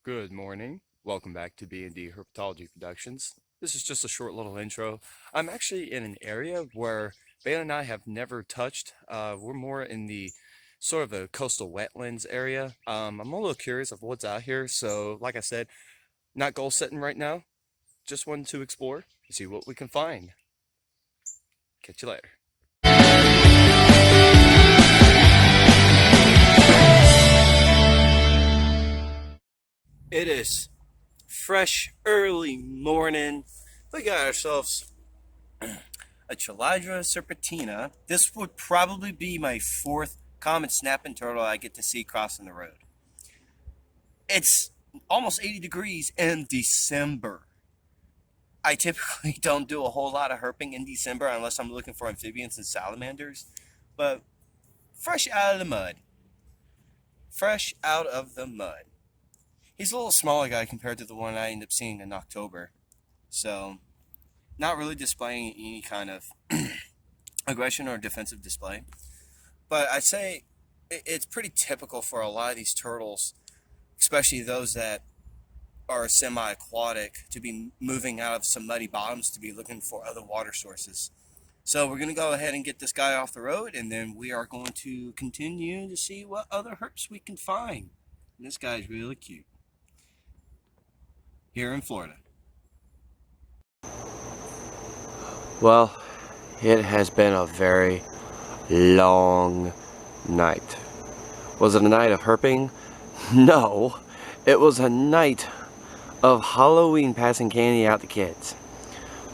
Good morning. Welcome back to B&D Herpetology Productions. This is just a short little intro. I'm actually in an area where Bailey and I have never touched. We're more in the sort of a coastal wetlands area. I'm a little curious of what's out here, so like I said, not goal setting right now. Just wanted to explore and see what we can find. Catch you later. It is fresh early morning. We got ourselves a Chelydra serpentina. This would probably be my fourth common snapping turtle I get to see crossing the road. It's almost 80 degrees in December. I typically don't do a whole lot of herping in December unless I'm looking for amphibians and salamanders, but fresh out of the mud. Fresh out of the mud. He's a little smaller guy compared to the one I ended up seeing in October, so not really displaying any kind of aggression or defensive display. But I'd say it's pretty typical for a lot of these turtles, especially those that are semi-aquatic, to be moving out of some muddy bottoms to be looking for other water sources. So we're going to go ahead and get this guy off the road, and then we are going to continue to see what other herps we can find. And this guy's really cute. Here in Florida. Well, it has been a very long night. Was it a night of herping? No, it was a night of Halloween passing candy out to kids.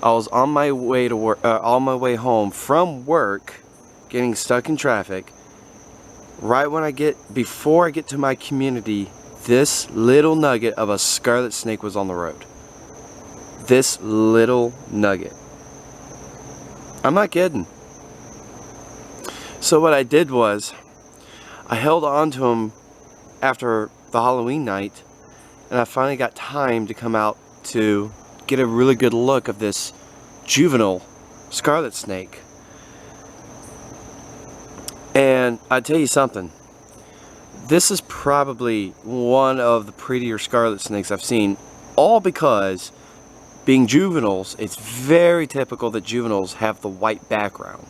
I was on my way to work, on my way home from work, getting stuck in traffic. Right when before I get to my community, this little nugget of a scarlet snake was on the road. This little nugget. I'm not kidding. So what I did was, I held on to him after the Halloween night, and I finally got time to come out to get a really good look of this juvenile scarlet snake. And I tell you something, this is probably one of the prettier scarlet snakes I've seen, all because being juveniles, it's very typical that juveniles have the white background.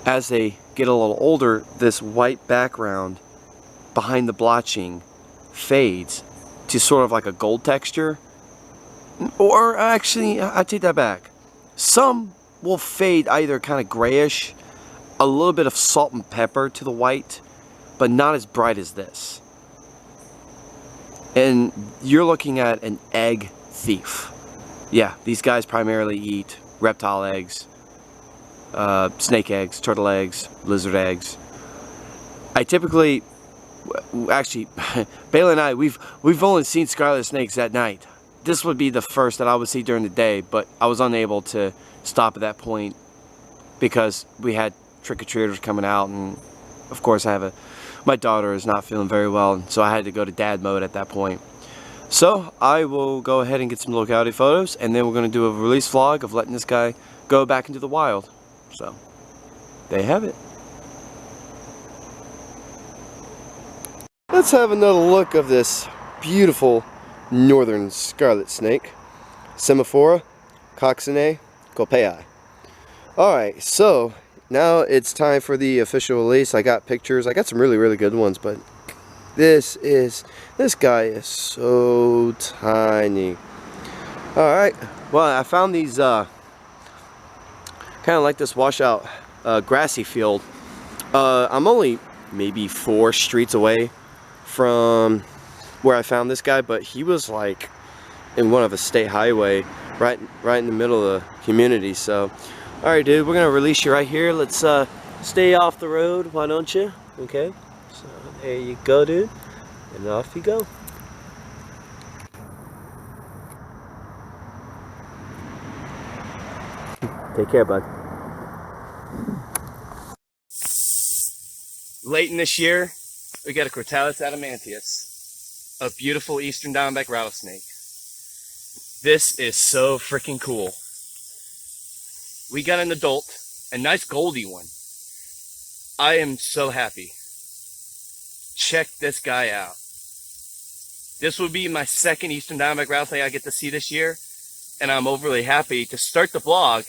As they get a little older, this white background behind the blotching fades to sort of like a gold texture. Or actually, I take that back. Some will fade either kind of grayish, a little bit of salt and pepper to the white, but not as bright as this. And you're looking at an egg thief. Yeah, these guys primarily eat reptile eggs, snake eggs, turtle eggs, lizard eggs. I typically, actually, Bailey and I, we've only seen scarlet snakes at night. This would be the first that I would see during the day, but I was unable to stop at that point because we had trick-or-treaters coming out, and of course my daughter is not feeling very well, so I had to go to dad mode at that point. So I will go ahead and get some locality photos, and then we're going to do a release vlog of letting this guy go back into the wild. So there you have it. Let's have another look of this beautiful northern scarlet snake, Semaphora coxinae colpei. Alright, so now it's time for the official release. I got pictures. I got some really good ones, but this guy is so tiny. Alright, well, I found these kind of like this washout grassy field. I'm only maybe 4 streets away from where I found this guy, but he was like in one of a state highway right in the middle of the community. So alright, dude, we're gonna release you right here. Let's stay off the road, why don't you? Okay, so there you go, dude, and off you go. Take care, bud. Late in this year, we got a Crotalus adamantius, a beautiful eastern diamondback rattlesnake. This is so freaking cool. We got an adult, a nice goldy one. I am so happy. Check this guy out. This will be my second eastern diamondback rattlesnake I get to see this year, and I'm overly happy to start the vlog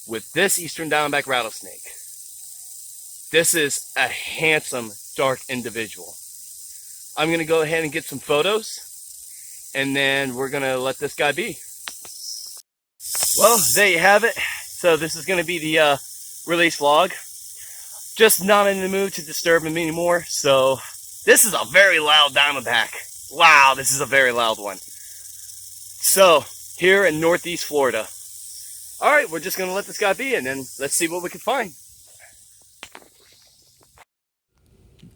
with this eastern diamondback rattlesnake. This is a handsome, dark individual. I'm gonna go ahead and get some photos, and then we're gonna let this guy be. Well, there you have it. So this is gonna be the release vlog. Just not in the mood to disturb him anymore. So this is a very loud diamondback. Wow, this is a very loud one. So here in Northeast Florida. All right, we're just gonna let this guy be, and then let's see what we can find.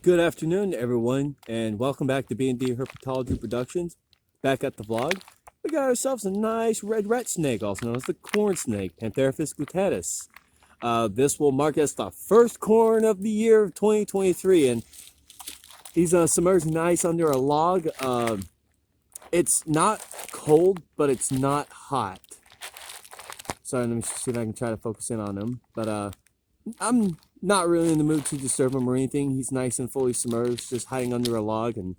Good afternoon, everyone, and welcome back to B&D Herpetology Productions. Back at the vlog, we got ourselves a nice red rat snake, also known as the corn snake, Pantheraphis guttatus. This will mark as the first corn of the year of 2023, and he's submerged nice under a log. It's not cold, but it's not hot. Sorry, let me see if I can try to focus in on him. But I'm not really in the mood to disturb him or anything. He's nice and fully submerged, just hiding under a log, and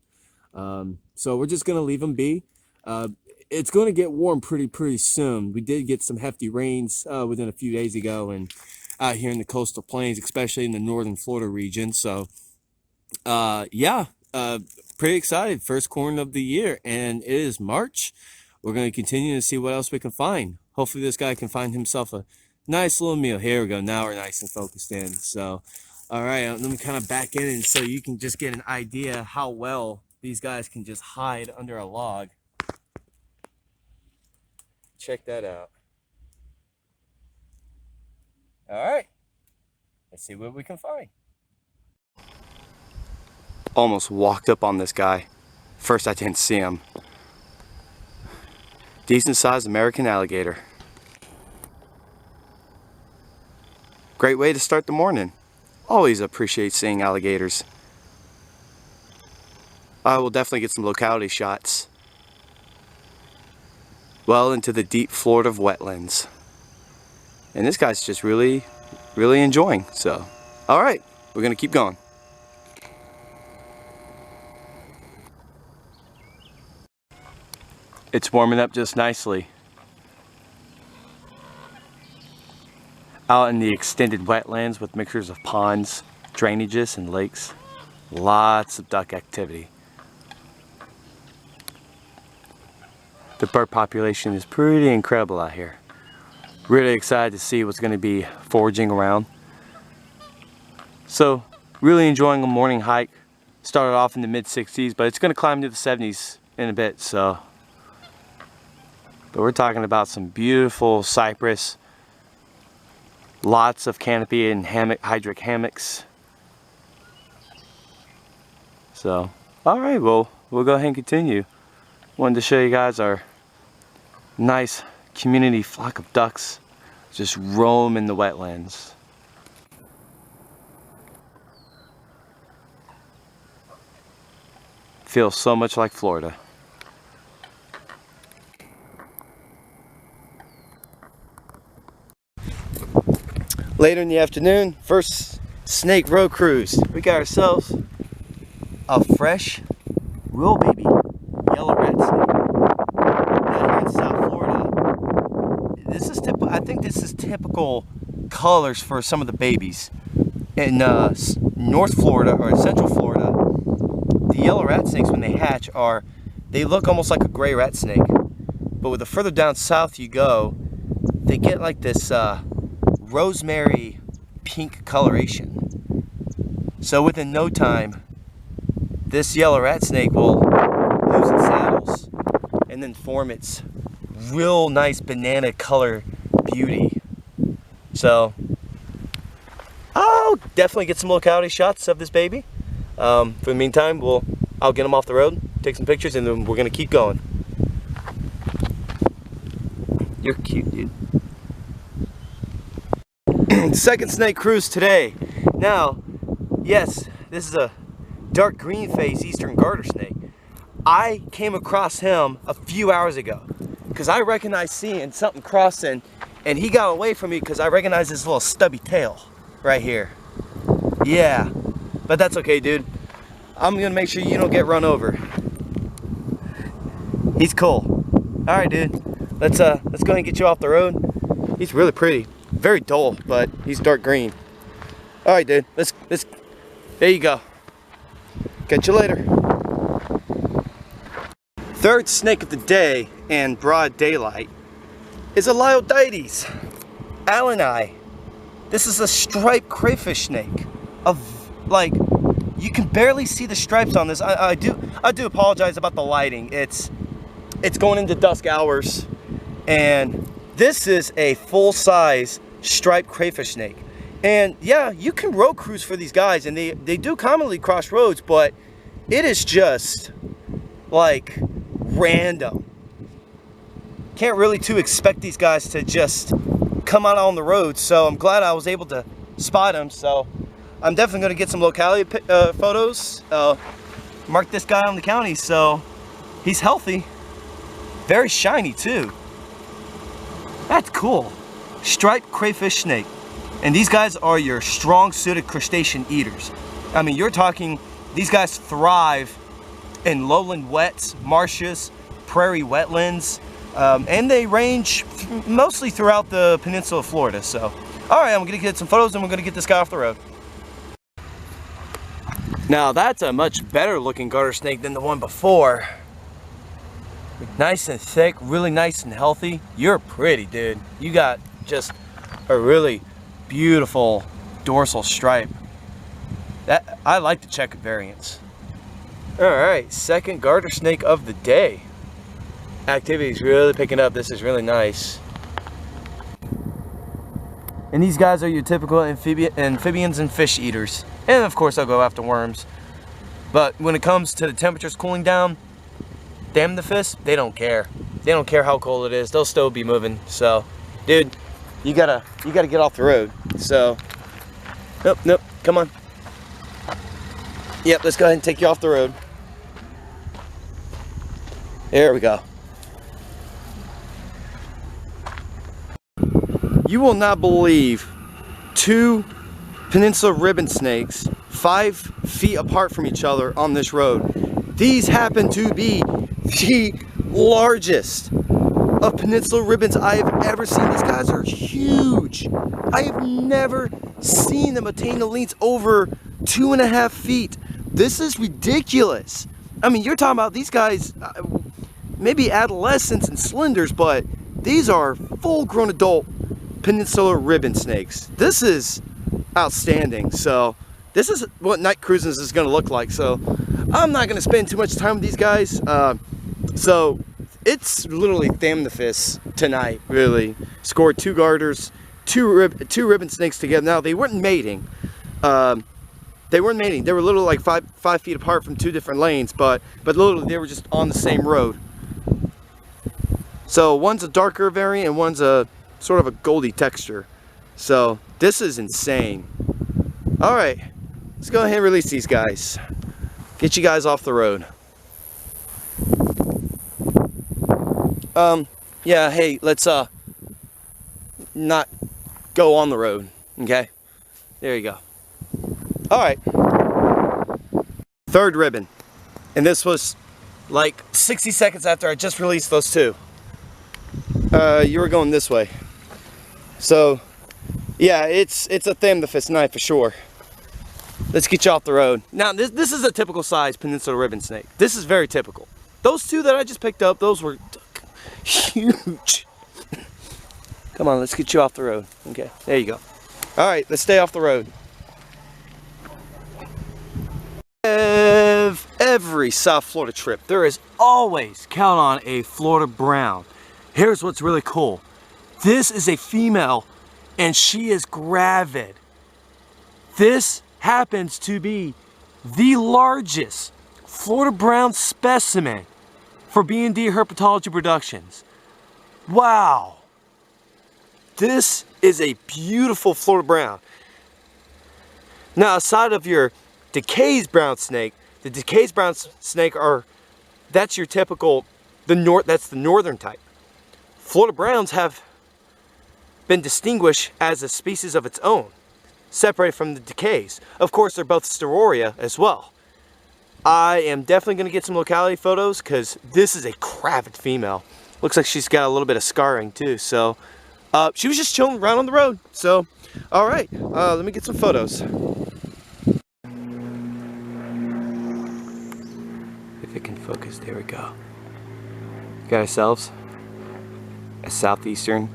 so we're just gonna leave him be. It's going to get warm pretty soon. We did get some hefty rains within a few days ago, and out here in the coastal plains, especially in the northern Florida region. So yeah, pretty excited. First corn of the year, and it is March. We're going to continue to see what else we can find. Hopefully this guy can find himself a nice little meal. Here we go. Now we're nice and focused in. So all right, let me kind of back in, and so you can just get an idea how well these guys can just hide under a log. Check that out. All right, let's see what we can find. Almost walked up on this guy. First I didn't see him. Decent sized American alligator. Great way to start the morning. Always appreciate seeing alligators. I will definitely get some locality shots well into the deep Florida wetlands. And this guy's just really enjoying. So, all right, we're gonna keep going. It's warming up just nicely. Out in the extended wetlands with mixtures of ponds, drainages, and lakes. Lots of duck activity. The bird population is pretty incredible out here. Really excited to see what's going to be foraging around. So, really enjoying a morning hike. Started off in the mid-60s, but it's going to climb to the 70s in a bit. So, but we're talking about some beautiful cypress, lots of canopy and hydric hammocks. So, all right, well, we'll go ahead and continue. Wanted to show you guys our nice community flock of ducks just roam in the wetlands. Feels so much like Florida. Later in the afternoon, first snake road cruise. We got ourselves a fresh, real baby yellow rat snake. Now here in South Florida, this is I think this is typical colors for some of the babies. In North Florida or Central Florida, the yellow rat snakes, when they hatch, they look almost like a gray rat snake. But with the further down south you go, they get like this rosemary pink coloration. So within no time, this yellow rat snake will lose its saddles and then form its real nice banana color beauty. So I'll definitely get some locality shots of this baby. For the meantime, I'll get him off the road, take some pictures, and then we're gonna keep going. You're cute, dude. Second snake cruise today. Now, yes, this is a dark green face eastern garter snake. I came across him a few hours ago because I recognized seeing something crossing, and he got away from me because I recognized his little stubby tail right here. Yeah, but that's okay, dude. I'm gonna make sure you don't get run over. He's cool. All right, dude. Let's go ahead and get you off the road. He's really pretty. Very dull, but he's dark green. All right, dude. Let's. There you go. Catch you later. Third snake of the day in broad daylight is a Alligator. Alligator. This is a striped crayfish snake. Like, you can barely see the stripes on this. I do apologize about the lighting. It's going into dusk hours, and this is a full-size striped crayfish snake. And yeah, you can road cruise for these guys, and they do commonly cross roads, but it is just like random. Can't really expect these guys to just come out on the road, so I'm glad I was able to spot him. So I'm definitely going to get some locality photos, mark this guy on the county. So he's healthy, very shiny too. That's cool. Striped crayfish snake. And these guys are your strong-suited crustacean eaters. I mean, you're talking, these guys thrive in lowland wets, marshes, prairie wetlands, and they range mostly throughout the Peninsula of Florida. So, all right, I'm gonna get some photos and we're gonna get this guy off the road. Now, that's a much better looking garter snake than the one before. Nice and thick, really nice and healthy. You're pretty, dude. You got just a really beautiful dorsal stripe. That I like the checkered variants. All right, second garter snake of the day. Activity's really picking up. This is really nice. And these guys are your typical amphibians and fish eaters. And of course, they'll go after worms. But when it comes to the temperatures cooling down, damn the fish, they don't care. They don't care how cold it is. They'll still be moving. So, dude, you gotta get off the road. So, nope, come on. Yep, let's go ahead and take you off the road. There we go. You will not believe 2 Peninsula ribbon snakes 5 feet apart from each other on this road. These happen to be the largest of Peninsula ribbons I have ever seen. These guys are huge. I have never seen them attain the lengths over 2.5 feet. This is ridiculous. I mean, you're talking about these guys, maybe adolescents and slenders, but these are full-grown adult Peninsula ribbon snakes. This is outstanding. So this is what night cruising is going to look like. So I'm not going to spend too much time with these guys. So it's literally thamnophis tonight, really. Scored 2 garters, two ribbon snakes together. Now, they weren't mating. They weren't mating. They were literally like 5 feet apart from 2 different lanes, but literally they were just on the same road. So one's a darker variant and one's a sort of a goldy texture. So this is insane. All right, let's go ahead and release these guys. Get you guys off the road. Yeah, hey, let's not go on the road, okay? There you go. All right, 3rd ribbon, and this was like 60 seconds after I just released those 2. You were going this way. So yeah, it's a thamnophis night for sure. Let's get you off the road. Now this is a typical size Peninsula ribbon snake. This is very typical. Those 2 that I just picked up, those were huge. Come on, let's get you off the road. Okay, there you go. All right, let's stay off the road. Every South Florida trip, there is always count on a Florida brown. Here's what's really cool. This is a female and she is gravid. This happens to be the largest Florida brown specimen for B&D Herpetology Productions. Wow. This is a beautiful Florida brown. Now, aside of your Decay's brown snake, the Decay's brown snake that's your typical, that's the northern type. Florida browns have been distinguished as a species of its own, separated from the Decays. Of course, they're both Steroria as well. I am definitely going to get some locality photos because this is a Gravid female. Looks like she's got a little bit of scarring too. So she was just chilling around on the road. So, all right, let me get some photos. If it can focus, there we go. Got ourselves a southeastern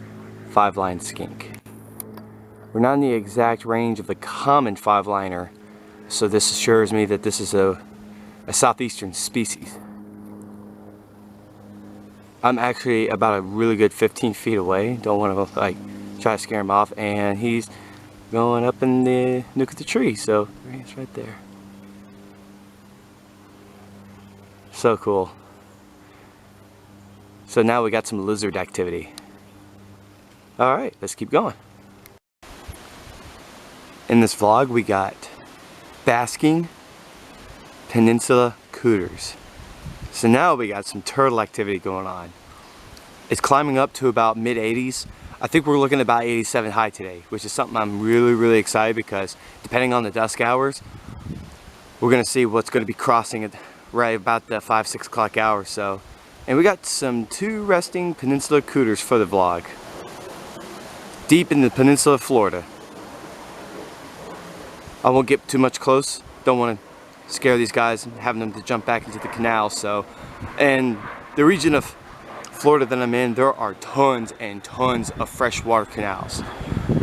5-line skink. We're not in the exact range of the common 5-liner, so this assures me that this is a southeastern species. I'm actually about a really good 15 feet away. Don't want to like try to scare him off, and he's going up in the nook of the tree. So he's right there. So cool. So now we got some lizard activity. All right, let's keep going. In this vlog, we got basking Peninsula cooters. So now we got some turtle activity going on. It's climbing up to about mid 80s. I think we're looking at about 87 high today, which is something I'm really excited because depending on the dusk hours, we're gonna see what's gonna be crossing at right about the 5-6 o'clock hour. So, and we got some 2 resting Peninsula cooters for the vlog. Deep in the Peninsula, Florida. I won't get too much close. Don't want to scare these guys and having them to jump back into the canal. So, and the region of Florida that I'm in, there are tons and tons of freshwater canals.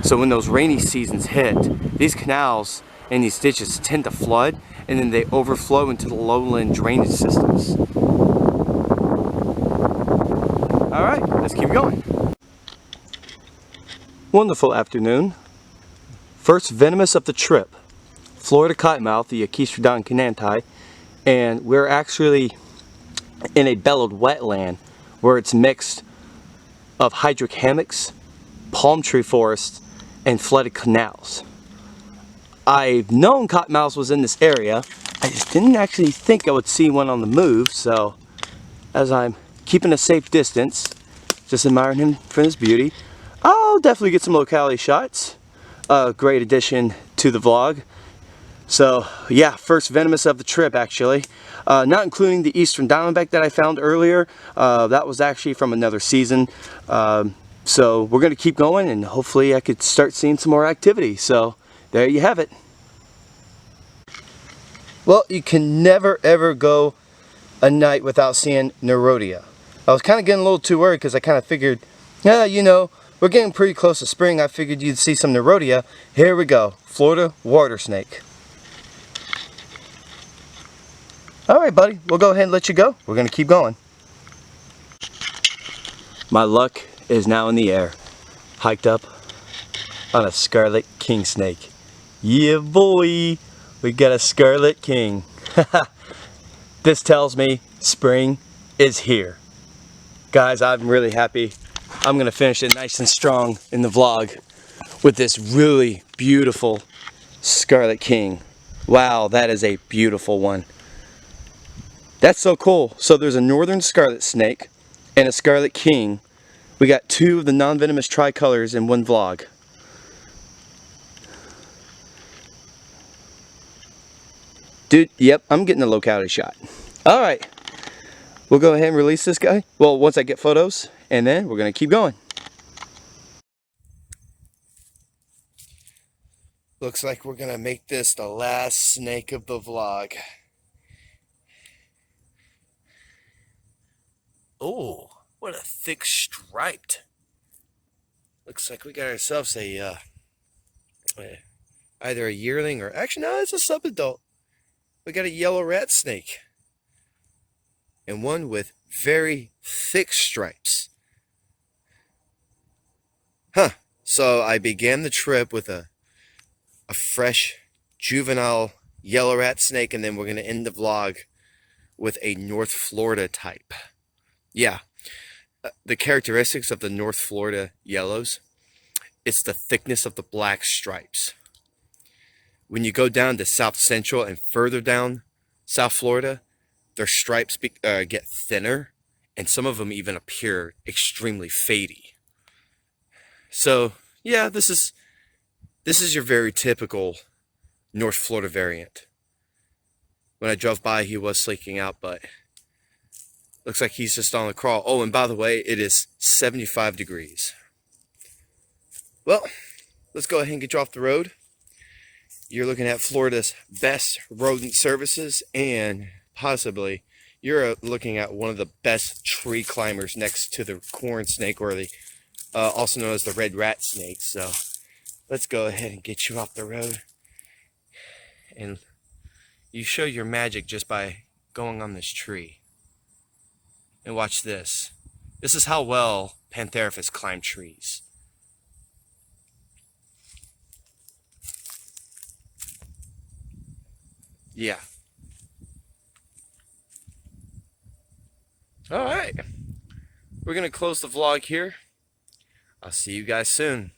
So when those rainy seasons hit, these canals and these ditches tend to flood, and then they overflow into the lowland drainage systems. All right, let's keep going. Wonderful afternoon. First venomous of the trip. Florida Cottonmouth, the Equistrodon cananti, and we're actually in a bellowed wetland where it's mixed of hydric hammocks, palm tree forests, and flooded canals. I've known cottonmouths was in this area. I just didn't actually think I would see one on the move, so as I'm keeping a safe distance, just admiring him for his beauty, I'll definitely get some locality shots. Great addition to the vlog. So yeah, first venomous of the trip actually. Not including the eastern diamondback that I found earlier. That was actually from another season. So we're going to keep going and hopefully I could start seeing some more activity. So there you have it. Well, you can never ever go a night without seeing Nerodia. I was kind of getting a little too worried because I kind of figured, yeah, you know, we're getting pretty close to spring. I figured you'd see some Nerodia. Here we go, Florida water snake. Alright buddy, we'll go ahead and let you go. We're going to keep going. My luck is now in the air. Hiked up on a scarlet king snake. Yeah boy, we got a scarlet king. This tells me spring is here. Guys, I'm really happy. I'm going to finish it nice and strong in the vlog with this really beautiful scarlet king. Wow, that is a beautiful one. That's so cool. So there's a northern scarlet snake and a scarlet king. We got 2 of the non-venomous tricolors in one vlog. Dude, yep, I'm getting a locality shot. Alright, we'll go ahead and release this guy. Well, once I get photos, and then we're going to keep going. Looks like we're going to make this the last snake of the vlog. Oh, what a thick striped. Looks like we got ourselves a either a yearling or actually no, it's a subadult. We got a yellow rat snake. And one with very thick stripes. Huh. So I began the trip with a fresh juvenile yellow rat snake, and then we're going to end the vlog with a North Florida type. Yeah, the characteristics of the North Florida yellows, it's the thickness of the black stripes. When you go down to South Central and further down South Florida, their stripes get thinner, and some of them even appear extremely fadey. So yeah, this is your very typical North Florida variant. When I drove by, he was sleeking out, but looks like he's just on the crawl. Oh, and by the way, it is 75 degrees. Well, let's go ahead and get you off the road. You're looking at Florida's best rodent services, and possibly you're looking at one of the best tree climbers next to the corn snake, or the also known as the red rat snake. So let's go ahead and get you off the road, and you show your magic just by going on this tree. And watch this. This is how well Pantheraphis climb trees. Yeah. Alright. We're going to close the vlog here. I'll see you guys soon.